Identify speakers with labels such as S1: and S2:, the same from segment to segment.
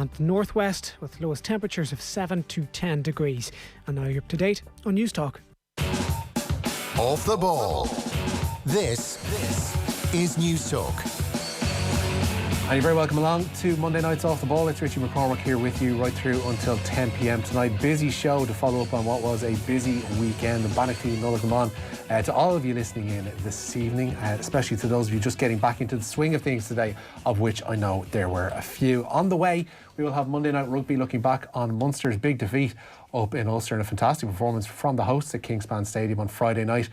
S1: and the northwest, with lowest temperatures of 7 to 10 degrees. And now you're up to date on News Talk.
S2: Off the ball. This is News Talk.
S3: And you're very welcome along to Monday Nights Off the Ball. It's Richie McCormack here with you right through until 10 p.m. tonight. Busy show to follow up on what was a busy weekend. And Bannockty, Nullah Gammon, to all of you listening in this evening, especially to those of you just getting back into the swing of things today, of which I know there were a few. On the way, we will have Monday Night Rugby looking back on Munster's big defeat up in Ulster, and a fantastic performance from the hosts at Kingspan Stadium on Friday night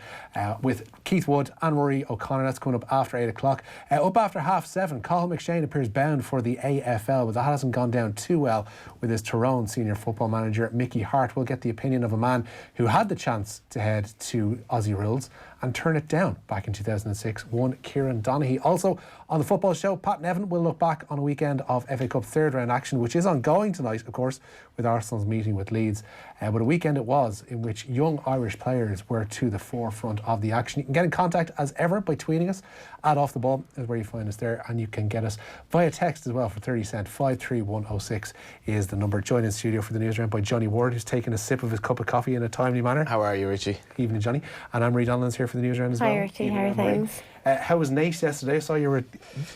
S3: with Keith Wood and Ann-Marie O'Connor. That's coming up after 8 o'clock. Up after 7:30, Cathal McShane appears bound for the AFL, but that hasn't gone down too well with his Tyrone senior football manager Mickey Hart. We'll get the opinion of a man who had the chance to head to Aussie rules and turn it down back in 2006, one Kieran Donaghy. Also on the football show, Pat Nevin will look back on a weekend of FA Cup third round action, which is ongoing tonight, of course, with Arsenal's meeting with Leeds. But a weekend it was in which young Irish players were to the forefront of the action. You can get in contact as ever by tweeting us at Off The Ball, is where you find us there, and you can get us via text as well for 30 cents. 53106 is the number. Joined in studio for the Newsround by Johnny Ward, who's taking a sip of his cup of coffee in a timely manner.
S4: How are you, Richie?
S3: Evening, Johnny. And Ann-Marie Donelan's here for the Newsround as well.
S5: Hi, Richie. How are things?
S3: How was Naas yesterday? I saw you were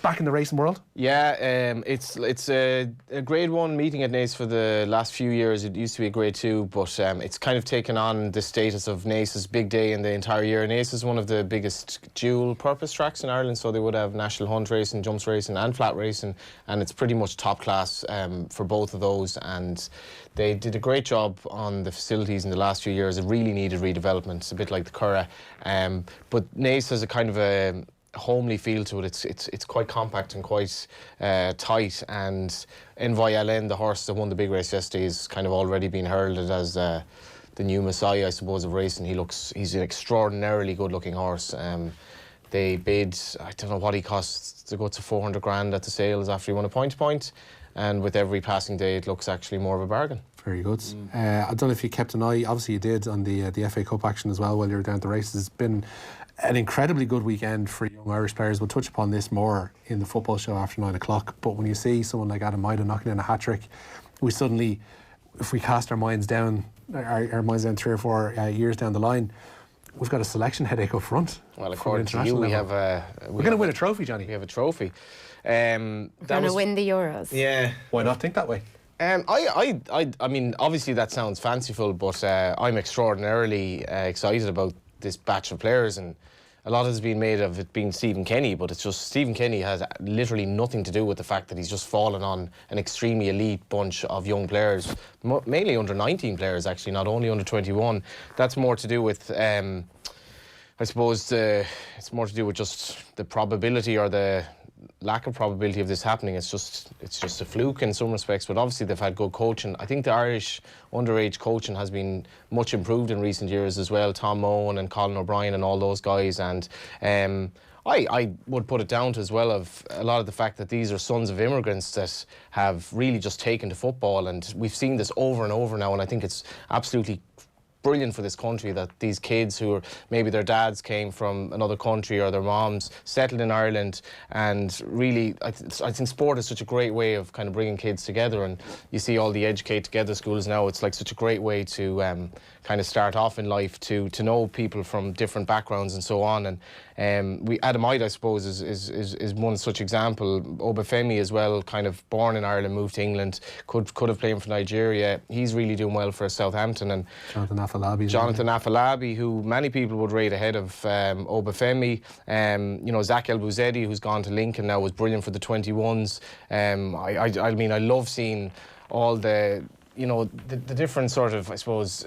S3: back in the racing world.
S4: Yeah, it's a grade 1 meeting at Naas for the last few years. It used to be a grade 2, but it's kind of taken on the status of Naas's big day in the entire year. Naas is one of the biggest dual purpose tracks in Ireland, so they would have national hunt racing, jumps racing and flat racing, and it's pretty much top class for both of those. And they did a great job on the facilities in the last few years. It really needed redevelopment. It's a bit like the Curragh. But Naas has a kind of a homely feel to it. It's quite compact and quite tight. And NYLN, the horse that won the big race yesterday, is kind of already been heralded as the new messiah, I suppose, of racing. He's an extraordinarily good-looking horse. They bid, I don't know what he costs to go to 400 grand at the sales after he won a point-to-point. And with every passing day, it looks actually more of a bargain.
S3: Very good. I don't know if you kept an eye, obviously you did, on the FA Cup action as well while you were down at the races. It's been an incredibly good weekend for young Irish players. We'll touch upon this more in the football show after 9 o'clock. But when you see someone like Idah knocking in a hat-trick, we suddenly, if we cast our minds down 3 or 4 years down the line, we've got a selection headache up front.
S4: Well, according to you, we're
S3: going to win a trophy, Johnny.
S4: We have a trophy.
S5: We're going to win the Euros.
S4: Yeah.
S3: Why not think that way?
S4: I mean, obviously that sounds fanciful, but I'm extraordinarily excited about this batch of players, and a lot has been made of it being Stephen Kenny, but it's just Stephen Kenny has literally nothing to do with the fact that he's just fallen on an extremely elite bunch of young players, mainly under 19 players actually, not only under 21. That's more to do with I suppose it's more to do with just the probability or the lack of probability of this happening. It's just a fluke in some respects, but obviously they've had good coaching. I think the Irish underage coaching has been much improved in recent years as well. Tom Mohan and Colin O'Brien and all those guys, and I would put it down to as well of a lot of the fact that these are sons of immigrants that have really just taken to football, and we've seen this over and over now, and I think it's absolutely brilliant for this country that these kids who are maybe their dads came from another country or their moms settled in Ireland, and really I think sport is such a great way of kind of bringing kids together. And you see all the Educate Together schools now, it's like such a great way to kind of start off in life, to know people from different backgrounds and so on. And Adam Idah, I suppose, is one such example. Obafemi as well, kind of born in Ireland, moved to England, could have played for Nigeria. He's really doing well for Southampton. And Jonathan Afolabi, who many people would rate ahead of Obafemi. Zach El Bouzedi, who's gone to Lincoln now, was brilliant for the 21s. I mean, I love seeing all the different sort of, I suppose,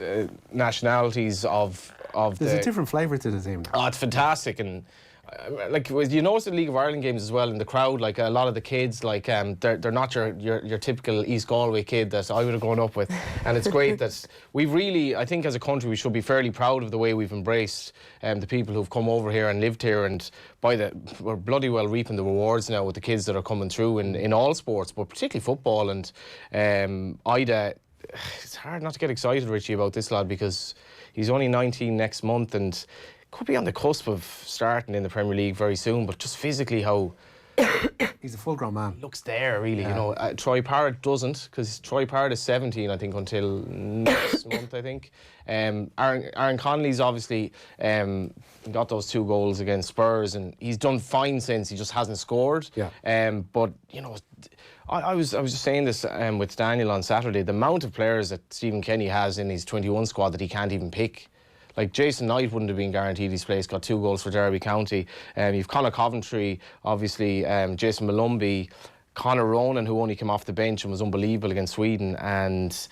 S4: nationalities of
S3: There's a different flavour to the team.
S4: Oh, it's fantastic. And like, you notice the League of Ireland games as well in the crowd, like a lot of the kids, like they're not your typical East Galway kid that I would have grown up with. And it's great that we've really, I think as a country we should be fairly proud of the way we've embraced the people who've come over here and lived here, and we're bloody well reaping the rewards now with the kids that are coming through in all sports, but particularly football. And Idah, it's hard not to get excited, Richie, about this lad, because he's only 19 next month and could be on the cusp of starting in the Premier League very soon, but just physically how
S3: He's a full-grown man.
S4: Looks there, really. You know, Troy Parrott doesn't, because Troy Parrott is 17, I think, until next month, I think. Aaron Connolly's obviously got those 2 goals against Spurs, and he's done fine since. He just hasn't scored.
S3: Yeah.
S4: But you know, I was just saying this with Daniel on Saturday. The amount of players that Stephen Kenny has in his 21 squad that he can't even pick. Like Jason Knight wouldn't have been guaranteed his place, got 2 goals for Derby County. You've Conor Coventry, obviously, Jason Malumbi, Conor Ronan, who only came off the bench and was unbelievable against Sweden, and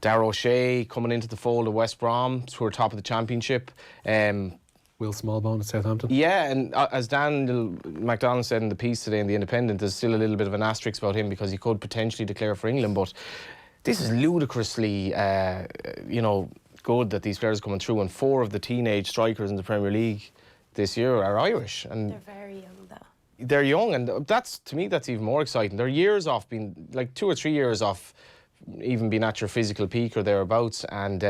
S4: Darragh O'Shea coming into the fold of West Brom, who are top of the championship.
S3: Will Smallbone at Southampton.
S4: Yeah, and as Daniel McDonald said in the piece today in The Independent, there's still a little bit of an asterisk about him because he could potentially declare for England, but this is ludicrously, you know, good that these players are coming through, and 4 of the teenage strikers in the Premier League this year are Irish. And
S5: They're very young, though.
S4: they're young, and that's, to me, that's even more exciting. They're years off being, like 2 or 3 years off even being at your physical peak or thereabouts, and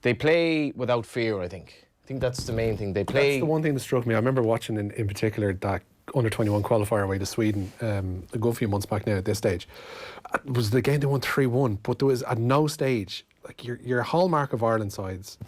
S4: they play without fear, I think. I think that's the main thing. They play...
S3: That's the one thing that struck me. I remember watching in particular that under-21 qualifier away to Sweden a good few months back now at this stage. It was the game they won 3-1, but there was at no stage, like your hallmark of Ireland sides,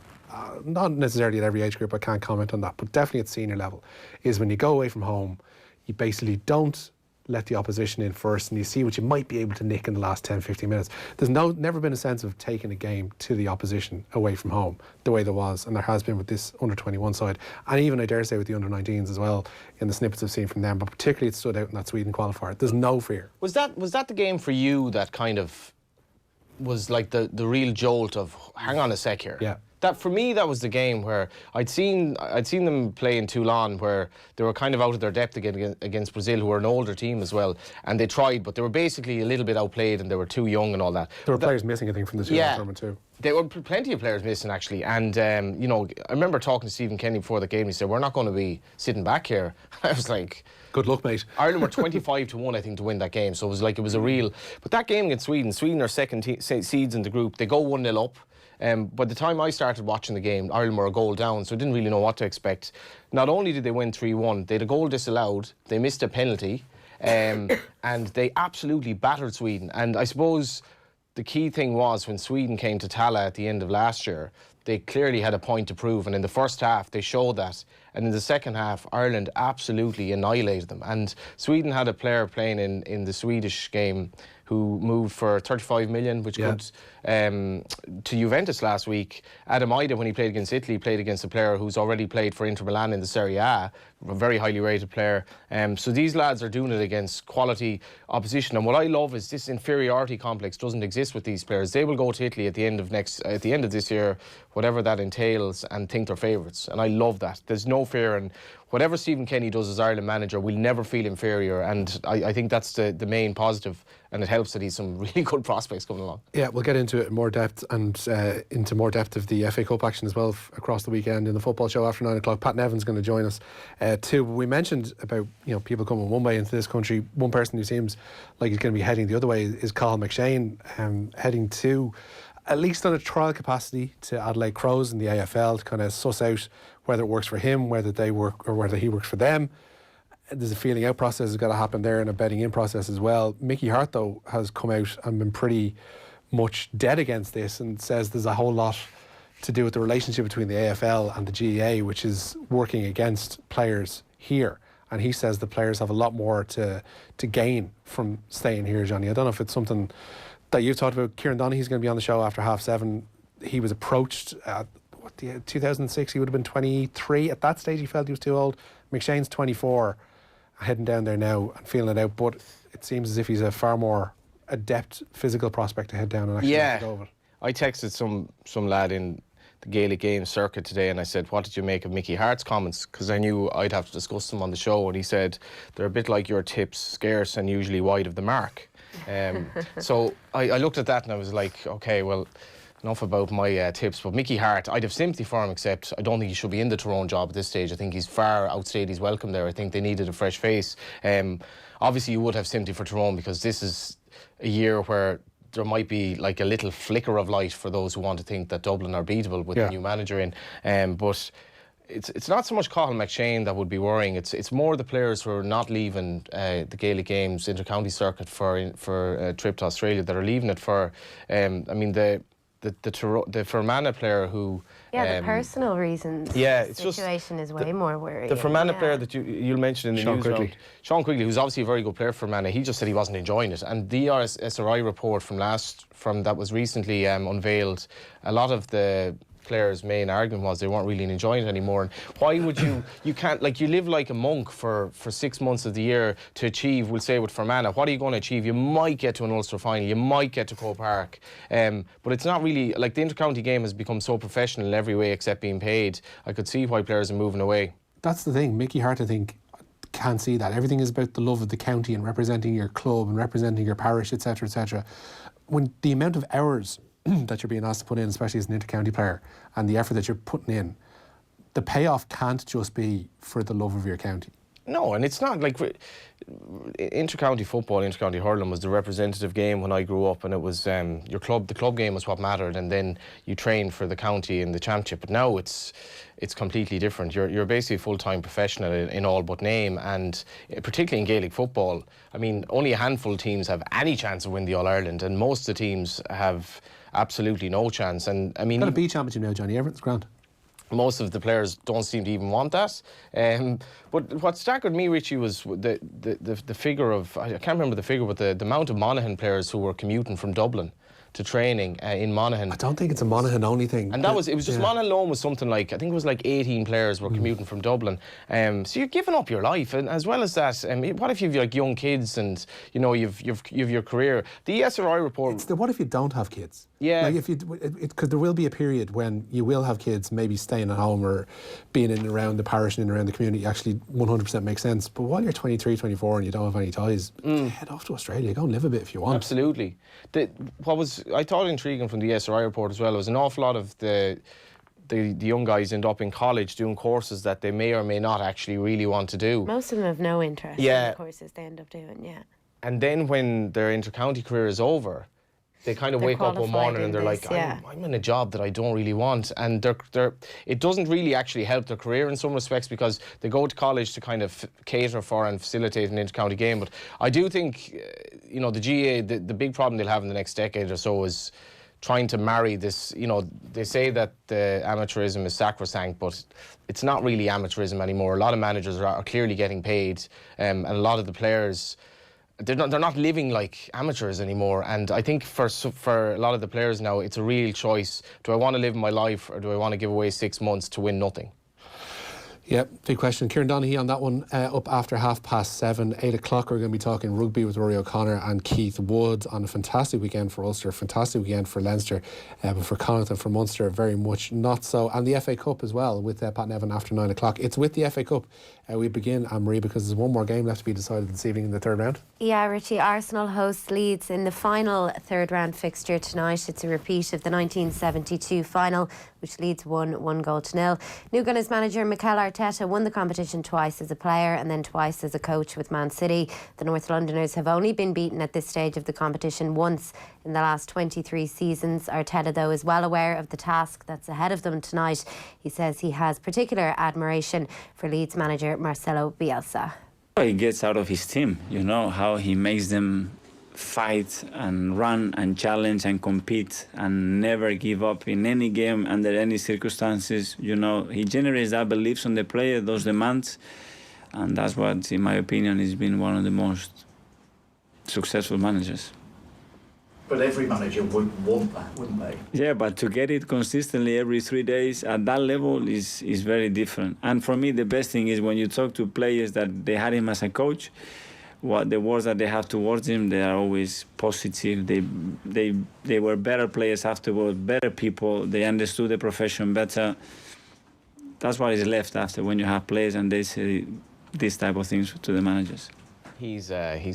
S3: not necessarily at every age group, I can't comment on that, but definitely at senior level, is when you go away from home, you basically don't let the opposition in first and you see what you might be able to nick in the last 10, 15 minutes. There's never been a sense of taking a game to the opposition away from home the way there was, and there has been with this under-21 side, and even I dare say with the under-19s as well, in the snippets I've seen from them, but particularly it stood out in that Sweden qualifier. There's no fear.
S4: Was that the game for you that kind of was like the real jolt of, hang on a sec here?
S3: Yeah.
S4: That, for me, that was the game where I'd seen them play in Toulon, where they were kind of out of their depth against Brazil, who were an older team as well, and they tried, but they were basically a little bit outplayed and they were too young and all that.
S3: There were players missing, I think, from the Toulon tournament too.
S4: There were plenty of players missing, actually, and you know, I remember talking to Stephen Kenny before the game. He said, "We're not going to be sitting back here." I was like,
S3: "Good luck, mate."
S4: Ireland were 25-1, I think, to win that game, so it was a real. But that game against Sweden are second seeds in the group. They go 1-0 up. By the time I started watching the game, Ireland were a goal down, so I didn't really know what to expect. Not only did they win 3-1, they had a goal disallowed, they missed a penalty, and they absolutely battered Sweden. And I suppose the key thing was when Sweden came to Tala at the end of last year, they clearly had a point to prove, and in the first half they showed that, and in the second half Ireland absolutely annihilated them. And Sweden had a player playing in the Swedish game who moved for 35 million, which could to Juventus last week. Adam Idah, when he played against Italy, played against a player who's already played for Inter Milan in the Serie A, a very highly rated player. So these lads are doing it against quality opposition. And what I love is this inferiority complex doesn't exist with these players. They will go to Italy at the end of this year, whatever that entails, and think they're favourites. And I love that. There's no fear, and whatever Stephen Kenny does as Ireland manager, we'll never feel inferior. And I think that's the main positive, and it helps that he's some really good prospects coming along.
S3: Yeah, we'll get into it in more depth, and into more depth of the FA Cup action as well across the weekend in the football show after 9 o'clock. Pat Nevin's going to join us too. We mentioned about people coming one way into this country. One person who seems like he's going to be heading the other way is Cathal McShane, heading to, at least on a trial capacity, to Adelaide Crows in the AFL to kind of suss out whether it works for him, whether they work, or whether he works for them. There's a feeling out process that's got to happen there, and a betting in process as well. Mickey Hart, though, has come out and been pretty much dead against this, and says there's a whole lot to do with the relationship between the AFL and the GAA, which is working against players here. And he says the players have a lot more to gain from staying here, Johnny. I don't know if it's something that you've talked about. Kieran Donaghy's going to be on the show after 7:30. He was approached at 2006. He would have been 23 at that stage. He felt he was too old. McShane's 24, heading down there now and feeling it out. But it seems as if he's a far more adept physical prospect to head down and actually have to go with it.
S4: I texted some lad in the Gaelic game circuit today, and I said, "What did you make of Mickey Hart's comments?" Because I knew I'd have to discuss them on the show, and he said they're a bit like your tips, scarce and usually wide of the mark. So I looked at that and I was like, okay, well, enough about my tips. But Mickey Hart, I'd have sympathy for him, except I don't think he should be in the Tyrone job at this stage. I think he's far outstayed his welcome there. I think they needed a fresh face. Obviously you would have sympathy for Tyrone, because this is a year where there might be like a little flicker of light for those who want to think that Dublin are beatable with the new manager in. But it's not so much Cathal McShane that would be worrying. It's more the players who are not leaving the Gaelic games, inter-county circuit for a trip to Australia that are leaving it for. I mean the Fermanagh player who.
S5: The personal reasons.
S4: Yeah,
S5: the
S4: it's
S5: situation is way more worrying.
S4: The Fermanagh player that you'll mention in the Newsround, Sean Quigley, who's obviously a very good player for Fermanagh, he just said he wasn't enjoying it. And the SRI report from that was recently unveiled, a lot of the players' main argument was they weren't really enjoying it anymore. And why would you can't, like, you live like a monk for 6 months of the year to achieve, we'll say with Fermanagh, what are you going to achieve? You might get to an Ulster final, you might get to Croke Park, but it's not really, like, the inter-county game has become so professional in every way except being paid. I could see why players are moving away.
S3: That's the thing. Mickey Hart, I think, can't see that. Everything is about the love of the county and representing your club and representing your parish, etc., etc. When the amount of hours that you're being asked to put in, especially as an inter-county player, and the effort that you're putting in, the payoff can't just be for the love of your county.
S4: No, and it's not like inter-county football, inter-county hurling was the representative game when I grew up, and it was your club. The club game was what mattered, and then you train for the county in the championship. But now it's completely different. You're basically a full-time professional in all but name, and particularly in Gaelic football. I mean, only a handful of teams have any chance of winning the All-Ireland, and most of the teams have absolutely no chance. And I mean,
S3: got a B championship now, Johnny. Everything's grand.
S4: Most of the players don't seem to even want that. But what staggered me, Richie, was the figure of, I can't remember the figure, but the amount of Monaghan players who were commuting from Dublin to training in Monaghan.
S3: I don't think it's a Monaghan only thing.
S4: And it was just Monaghan alone was something like, I think it was like 18 players were commuting from Dublin. So you're giving up your life, and as well as that, what if you've like young kids and you've your career? The SRI report.
S3: It's the what if you don't have kids?
S4: Yeah.
S3: Like if you, because there will be a period when you will have kids, maybe staying at home or being in and around the parish and in and around the community actually 100% makes sense. But while you're 23, 24 and you don't have any ties, head off to Australia. Go and live a bit if you want.
S4: Absolutely. What was I thought intriguing from the SRI report as well was an awful lot of the young guys end up in college doing courses that they may or may not actually really want to do.
S5: Most of them have no interest in the courses they end up doing,
S4: And then when their inter-county career is over, they kind of wake up one morning and they're like, I'm in a job that I don't really want. And it doesn't really actually help their career in some respects because they go to college to kind of cater for and facilitate an inter-county game. But I do think, the GA, the big problem they'll have in the next decade or so is trying to marry this, they say that the amateurism is sacrosanct, but it's not really amateurism anymore. A lot of managers are clearly getting paid, and a lot of the players, they're not living like amateurs anymore. And I think for a lot of the players now, it's a real choice. Do I want to live my life, or do I want to give away 6 months to win nothing?
S3: Yeah, big question. Kieran Donaghy on that one, up after 7:30, 8 o'clock. We're going to be talking rugby with Rory O'Connor and Keith Woods on a fantastic weekend for Ulster, fantastic weekend for Leinster, but for Connacht and for Munster, very much not so. And the FA Cup as well with Pat Nevin after 9 o'clock. It's with the FA Cup we begin, Anne-Marie, because there's one more game left to be decided this evening in the third round.
S5: Yeah, Richie, Arsenal hosts Leeds in the final third round fixture tonight. It's a repeat of the 1972 final, which Leeds won 1-0. New Gunners manager Mikel Arteta won the competition twice as a player and then twice as a coach with Man City. The North Londoners have only been beaten at this stage of the competition once in the last 23 seasons. Arteta, though, is well aware of the task that's ahead of them tonight. He says he has particular admiration for Leeds manager Marcelo Bielsa.
S6: He gets out of his team, how he makes them fight and run and challenge and compete and never give up in any game under any circumstances. He generates that beliefs on the player, those demands, and that's what, in my opinion, has been one of the most successful managers.
S7: But every manager would want that, wouldn't they?
S6: Yeah, but to get it consistently every 3 days at that level is very different. And for me, the best thing is when you talk to players that they had him as a coach, what the words that they have towards him, they are always positive. They were better players afterwards, better people. They understood the profession better. That's what is left after when you have players and they say these type of things to the managers.
S4: He's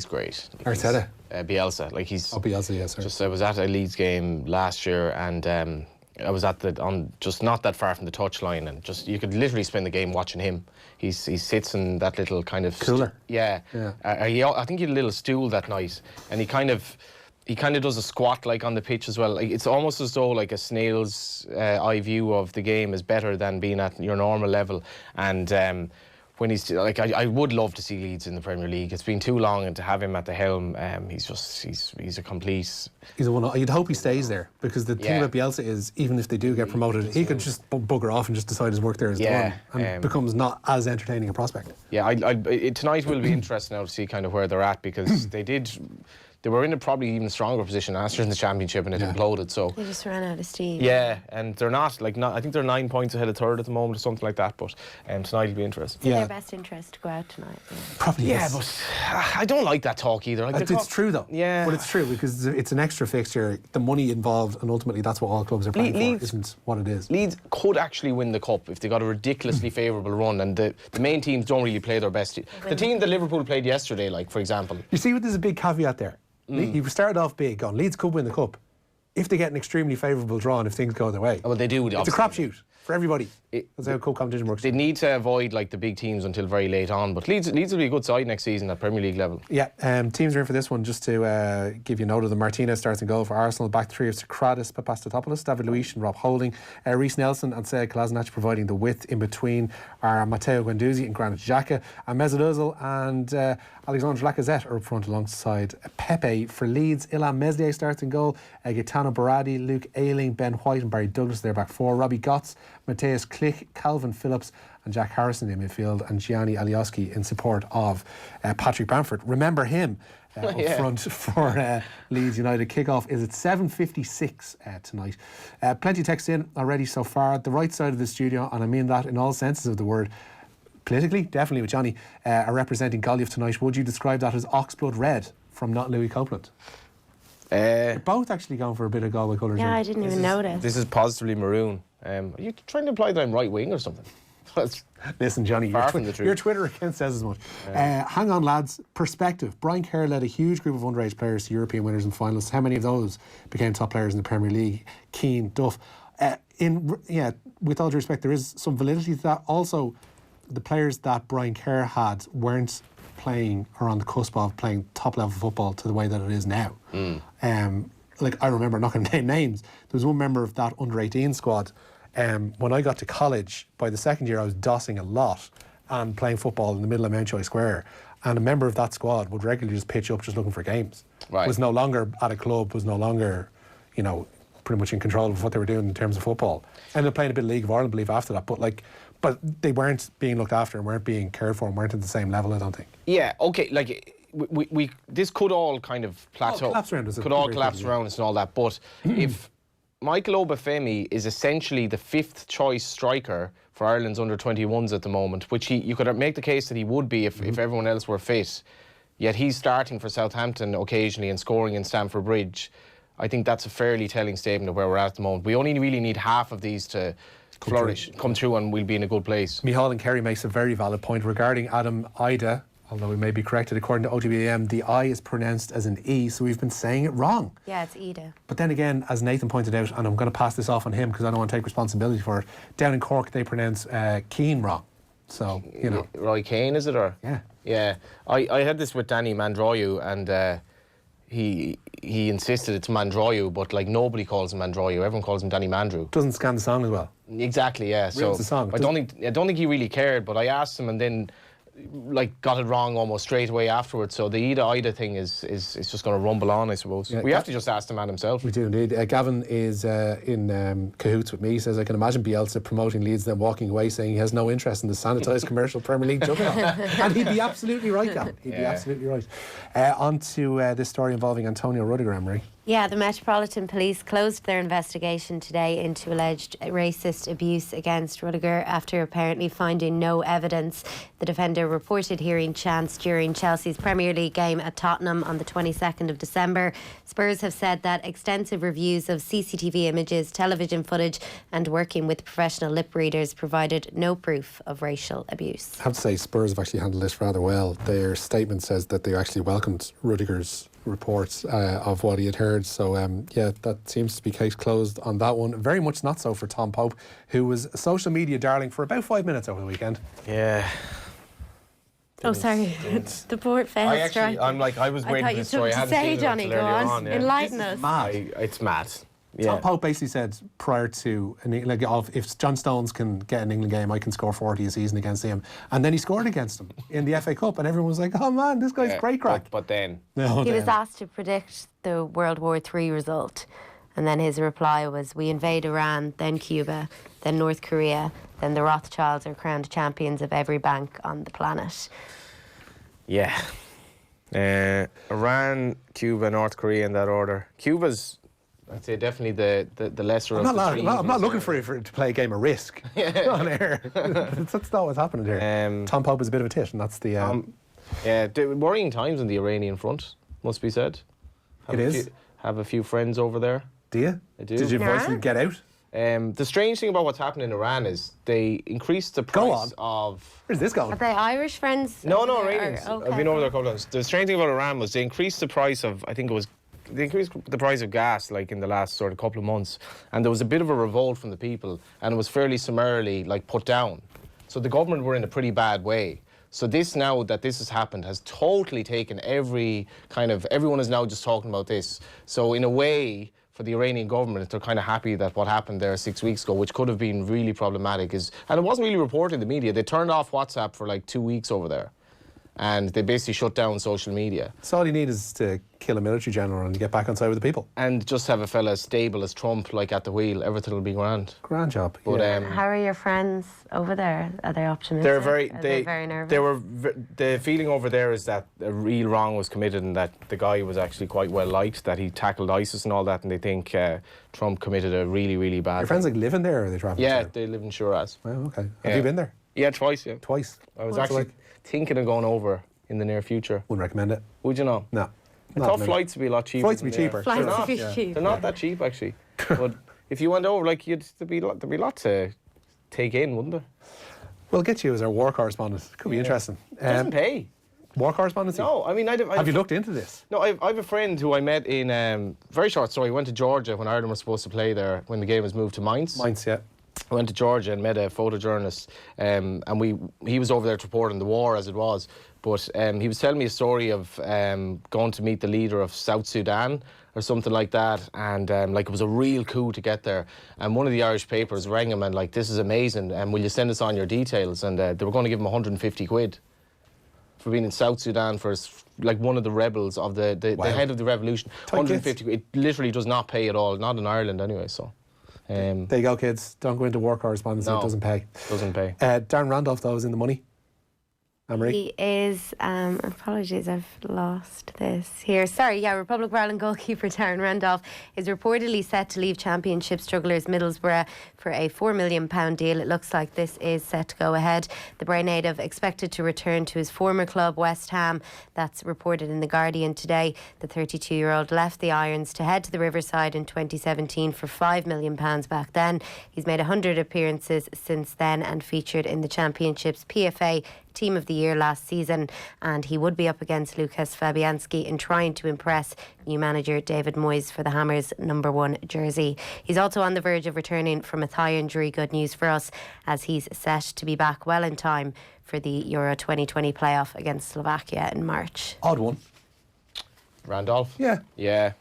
S4: great.
S3: Arteta.
S4: Bielsa,
S3: Bielsa, yes, sir.
S4: I was at a Leeds game last year, and I was at just not that far from the touchline, and just you could literally spend the game watching him. He sits in that little kind of
S3: cooler.
S4: I think he had a little stool that night, and he kind of he kind of does a squat like on the pitch as well. Like, it's almost as though like a snail's eye view of the game is better than being at your normal level. And when he's like, I would love to see Leeds in the Premier League. It's been too long, and to have him at the helm, he's a complete.
S3: He's a one. You'd hope he stays there, because the thing about Bielsa is, even if they do get promoted, he could just bugger off and just decide his work there is done, and becomes not as entertaining a prospect.
S4: Yeah, tonight will be interesting now to see kind of where they're at, because they were in a probably even stronger position last year in the Championship, and it imploded. So
S5: they just ran out of steam.
S4: Yeah, and they're not. I think they're 9 points ahead of third at the moment, or something like that. But tonight will be interesting.
S5: It's in their best interest to go out tonight.
S3: Probably.
S4: Yeah, but I don't like that talk either. Like,
S3: it's true though.
S4: Yeah,
S3: but it's true, because it's an extra fixture. The money involved, and ultimately that's what all clubs are playing for. Isn't what it is.
S4: Leeds could actually win the cup if they got a ridiculously favourable run, and the main teams don't really play their best. The team that Liverpool played yesterday, like for example.
S3: You see, there's a big caveat there. You started off big, going Leeds could win the cup if they get an extremely favourable draw and if things go their way.
S4: Well, they do.
S3: It's a crapshoot for everybody. That's how cup competition works.
S4: They need to avoid like the big teams until very late on. But Leeds will be a good side next season at Premier League level.
S3: Yeah, teams are in for this one. Just to give you a note of them: Martinez starts in goal for Arsenal. Back three of Socrates, Papastotopoulos, David Luiz and Rob Holding. Reece Nelson and Sead Kolasinac providing the width in between are Matteo Guendouzi and Granit Xhaka. And Mesut Ozil and Alexandre Lacazette are up front alongside Pepe. For Leeds, Ilham Meslier starts in goal. Gaetano Berardi, Luke Ayling, Ben White and Barry Douglas, they're back four. Robbie Gotts, Matthias Klick, Calvin Phillips and Jack Harrison in midfield, and Gianni Alioski in support of Patrick Bamford. Remember him up front for Leeds United. Kick-off is at 7:56 tonight. Plenty of text in already so far. The right side of the studio, and I mean that in all senses of the word, politically, definitely with Johnny, are representing Galway tonight. Would you describe that as oxblood red from not Louis Copeland? They're both actually going for a bit of Galway colours.
S5: Yeah, I didn't even notice.
S4: This is positively maroon. Are you trying to imply that I'm right wing or something?
S3: Listen, Johnny, your Twitter account says as much. Hang on, lads. Perspective. Brian Kerr led a huge group of underage players to European winners and finalists. How many of those became top players in the Premier League? Keane, Duff. With all due respect, there is some validity to that. Also, the players that Brian Kerr had weren't playing or on the cusp of playing top level football to the way that it is now. I remember, not going to name names, there was one member of that under-18 squad. When I got to college, by the second year I was dossing a lot and playing football in the middle of Mountjoy Square, and a member of that squad would regularly just pitch up just looking for games. Right. Was no longer at a club, was no longer, pretty much in control of what they were doing in terms of football. Ended up playing a bit of League of Ireland, I believe, after that, but they weren't being looked after and weren't being cared for and weren't at the same level, I don't think.
S4: Yeah, okay, we this could all kind of plateau. Could all collapse around us and all that, but if Michael Obafemi is essentially the fifth choice striker for Ireland's under-21s at the moment, which you could make the case that he would be if everyone else were fit, yet he's starting for Southampton occasionally and scoring in Stamford Bridge. I think that's a fairly telling statement of where we're at the moment. We only really need half of these to come through, and we'll be in a good place.
S3: Micheál and Kerry makes a very valid point regarding Adam Idah. Although we may be corrected, according to OTBAM, the I is pronounced as an E, so we've been saying it wrong.
S5: Yeah, it's Idah.
S3: But then again, as Nathan pointed out, and I'm going to pass this off on him because I don't want to take responsibility for it, down in Cork they pronounce Keane wrong. So,
S4: Roy Keane, is it? Or?
S3: Yeah.
S4: Yeah. I had this with Danny Mandroiu, and he insisted it's Mandroiu, but nobody calls him Mandroiu. Everyone calls him Danny Mandrew.
S3: Doesn't scan the song as well.
S4: Exactly, yeah. So
S3: the song.
S4: I don't think he really cared, but I asked him and then got it wrong almost straight away afterwards. So the Idah thing is just going to rumble on, I suppose. Yeah, we have to just ask the man himself.
S3: We do indeed. Gavin is in cahoots with me. He says, I can imagine Bielsa promoting Leeds, then walking away saying he has no interest in the sanitised commercial Premier League juggernaut. And he'd be absolutely right, Gavin. He'd be absolutely right. On to this story involving Antonio Rudiger, Anne-Marie.
S5: Yeah, the Metropolitan Police closed their investigation today into alleged racist abuse against Rudiger after apparently finding no evidence. The defender reported hearing chants during Chelsea's Premier League game at Tottenham on the 22nd of December. Spurs have said that extensive reviews of CCTV images, television footage and working with professional lip readers provided no proof of racial abuse.
S3: I have to say Spurs have actually handled this rather well. Their statement says that they actually welcomed Rudiger's reports of what he had heard. So that seems to be case closed on that one. Very much not so for Tom Pope, who was a social media darling for about 5 minutes over the weekend.
S4: Yeah.
S5: Oh, sorry. The port failed strike.
S4: I was waiting for the story. I hadn't
S5: say,
S4: seen it
S5: Johnny,
S4: until
S5: go
S4: earlier
S5: on.
S4: yeah.
S5: Enlighten us.
S4: It's mad. Yeah.
S3: Tom Pope basically said prior to, if John Stones can get an England game, I can score 40 a season against him. And then he scored against him in the FA Cup, and everyone was like, oh man, this guy's great crack.
S4: But then...
S5: He was asked to predict the World War III result, and then his reply was, we invade Iran, then Cuba, then North Korea, then the Rothschilds are crowned champions of every bank on the planet.
S4: Yeah. Iran, Cuba, North Korea in that order. Cuba's... I'd say definitely the lesser of the three.
S3: I'm not looking for you to play a game of Risk on air. That's not what's happening here. Tom Pope is a bit of a tit, and that's the...
S4: worrying times on the Iranian front, must be said. Have a few friends over there.
S3: Do you?
S4: I do.
S3: Did you advise them to get out?
S4: The strange thing about what's happening in Iran is they increased the price of...
S3: Where's this going?
S5: Are they Irish friends?
S4: No, Iranians. Okay. I've been over there a couple of times. The strange thing about Iran was they increased the price of, they increased the price of gas in the last sort of couple of months, and there was a bit of a revolt from the people, and it was fairly summarily put down. So the government were in a pretty bad way. So this now that this has happened has totally taken everyone is now just talking about this. So in a way, for the Iranian government, they're kind of happy that what happened there 6 weeks ago, which could have been really problematic, and it wasn't really reported in the media. They turned off WhatsApp for 2 weeks over there. And they basically shut down social media.
S3: So all you need is to kill a military general and get back on side with the people.
S4: And just have a fella as stable as Trump, at the wheel. Everything will be grand.
S3: Grand job.
S4: But,
S5: how are your friends over there? Are they optimistic?
S4: They're very
S5: nervous?
S4: The feeling over there is that a real wrong was committed and that the guy was actually quite well liked, that he tackled ISIS and all that, and they think Trump committed a really, really bad...
S3: Your friends living there, or are they travelling?
S4: Yeah, they live in Shiraz.
S3: Oh, okay. Have you been there?
S4: Yeah, twice, yeah.
S3: Twice?
S4: I was actually thinking of going over in the near future.
S3: Wouldn't recommend it.
S4: Would you not?
S3: No.
S4: I thought flights would be a lot cheaper.
S3: Flights would be cheaper.
S5: Flights would be cheap.
S4: They're not that cheap, actually. But if you went over, there'd be a lot to take in, wouldn't there?
S3: We'll get you as our war correspondent. Could be interesting.
S4: It doesn't pay.
S3: War correspondency?
S4: No, I mean...
S3: Have you looked into this?
S4: No, I have a friend who I met in... very short story. I went to Georgia when Ireland was supposed to play there, when the game was moved to Mainz.
S3: Mainz, yeah.
S4: I went to Georgia and met a photojournalist, and he was over there to report on the war as it was. But he was telling me a story of going to meet the leader of South Sudan or something like that, and it was a real coup to get there. And one of the Irish papers rang him and this is amazing, and will you send us on your details? And they were going to give him 150 quid for being in South Sudan for one of the rebels of the head of the revolution. 150 quid. It literally does not pay at all, not in Ireland anyway. So.
S3: There you go, kids. Don't go into war correspondence. No, it doesn't pay.
S4: Doesn't pay.
S3: Darren Randolph, though, is in the money. Anne-Marie?
S5: He is. Apologies, I've lost this here. Sorry, Republic of Ireland goalkeeper Darren Randolph is reportedly set to leave Championship strugglers Middlesbrough for a £4 million deal. It looks like this is set to go ahead. The Bray native expected to return to his former club, West Ham. That's reported in The Guardian today. The 32-year-old left the Irons to head to the Riverside in 2017 for £5 million back then. He's made 100 appearances since then and featured in the Championship's PFA Team of the Year last season, and he would be up against Lucas Fabianski in trying to impress new manager David Moyes for the Hammers' #1 jersey. He's also on the verge of returning from a thigh injury. Good news for us, as he's set to be back well in time for the Euro 2020 playoff against Slovakia in March.
S3: Odd one.
S4: Randolph?
S3: Yeah.
S4: Yeah.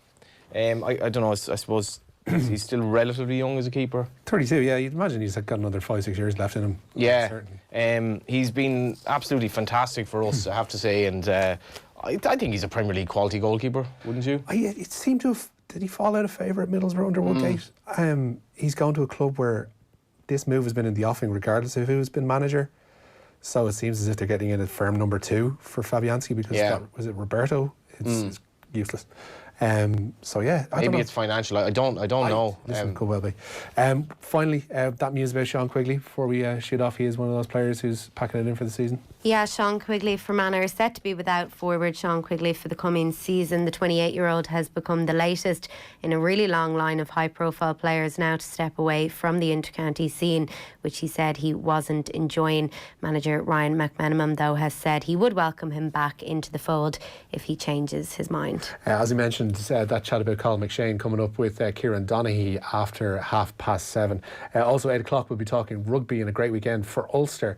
S4: I don't know, I suppose he's still relatively young as a keeper.
S3: 32, yeah. You'd imagine he's got another 5-6 years left in him.
S4: Yeah.
S3: Certainly.
S4: He's been absolutely fantastic for us, I have to say, and I think he's a Premier League quality goalkeeper, wouldn't you?
S3: It seemed to have... Did he fall out of favour at Middlesbrough under Woodgate? He's gone to a club where this move has been in the offing regardless of who's been manager. So it seems as if they're getting in at firm number 2 for Fabianski because was it Roberto? It's useless. So yeah,
S4: maybe it's financial. I don't know.
S3: Listen, could well be. Finally, that news about Sean Quigley before we shoot off. He is one of those players who's packing it in for the season.
S5: Yeah, Sean Quigley for Manor is set to be without forward Sean Quigley for the coming season. The 28-year-old has become the latest in a really long line of high-profile players now to step away from the intercounty scene, which he said he wasn't enjoying. Manager Ryan McMenamin, though, has said he would welcome him back into the fold if he changes his mind.
S3: As he mentioned, that chat about Cathal McShane coming up with Kieran Donaghy after 7:30. Also, 8 o'clock, we'll be talking rugby and a great weekend for Ulster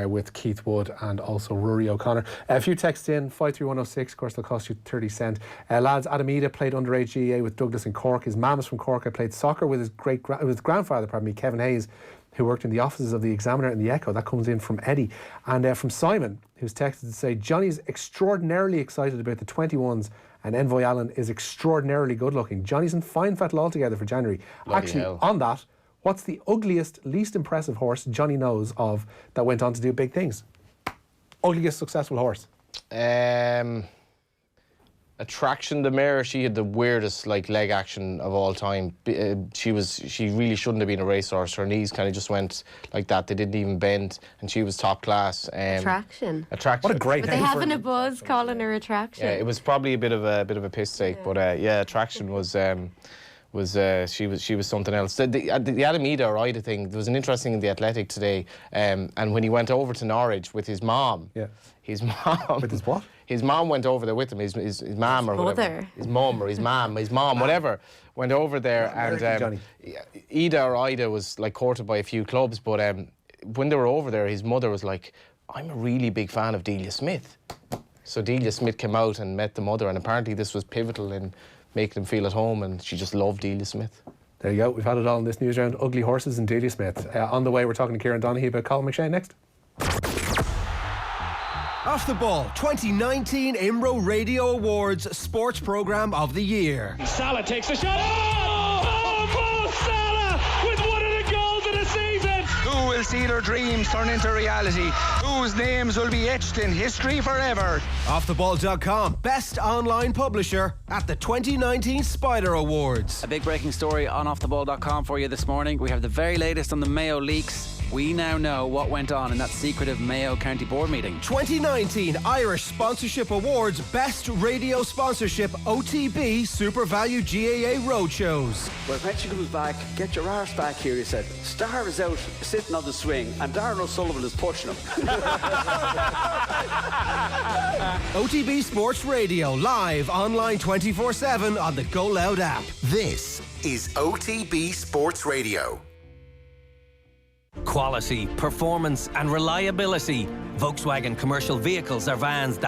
S3: with Keith Wood and also Rory O'Connor. A few texts in, 53106, of course they'll cost you 30 cents. Lads, Idah played underage GAA with Douglas in Cork. His mum is from Cork. I played soccer with his grandfather, Kevin Hayes, who worked in the offices of the Examiner and the Echo. That comes in from Eddie. And from Simon, who's texted to say, Johnny's extraordinarily excited about the 21s and Envoy Allen is extraordinarily good looking. Johnny's in fine fettle altogether for January.
S4: Bloody
S3: Actually,
S4: hell.
S3: on that, what's the ugliest, least impressive horse Johnny knows of that went on to do big things? Ugliest successful horse?
S4: Attraction, the mare, she had the weirdest leg action of all time. She really shouldn't have been a racehorse. Her knees kind of just went like that. They didn't even bend, and she was top class.
S5: Attraction.
S3: What a great
S5: But they
S3: name for
S5: having a buzz calling her Attraction.
S4: Yeah, it was probably a bit of a piss take, but Attraction was she was something else. The Adam Idah thing. There was an interesting in the Athletic today, and when he went over to Norwich with his mom.
S3: Yeah.
S4: His mom.
S3: With his what?
S4: His mom went over there with him. His mom or whatever.
S5: Mother.
S4: His mum or his mom, whatever, went over there, and Idah was like courted by a few clubs, but when they were over there, his mother was like, "I'm a really big fan of Delia Smith." So Delia Smith came out and met the mother, and apparently this was pivotal in making him feel at home, and she just loved Delia Smith.
S3: There you go. We've had it all in this news round. Ugly horses and Delia Smith. On the way, we're talking to Kieran Donaghy about Cathal McShane next.
S8: Off the Ball 2019 IMRO Radio Awards Sports Programme of the Year.
S9: Salah takes the shot. Oh, Mo Salah with one of the goals of the season.
S10: Who will see their dreams turn into reality? Whose names will be etched in history forever?
S8: OffTheBall.com, best online publisher at the 2019 Spider Awards.
S11: A big breaking story on OffTheBall.com for you this morning. We have the very latest on the Mayo leaks. We now know what went on in that secretive Mayo County Board meeting.
S8: 2019 Irish Sponsorship Awards Best Radio Sponsorship OTB Super Value GAA Roadshows.
S12: Well, when she comes back, get your arse back here, he said. Star is out sitting on the swing and Darren O'Sullivan is pushing him.
S8: OTB Sports Radio, live online 24/7 on the Go Loud app.
S2: This is OTB Sports Radio.
S13: Quality, performance and reliability. Volkswagen commercial vehicles are vans that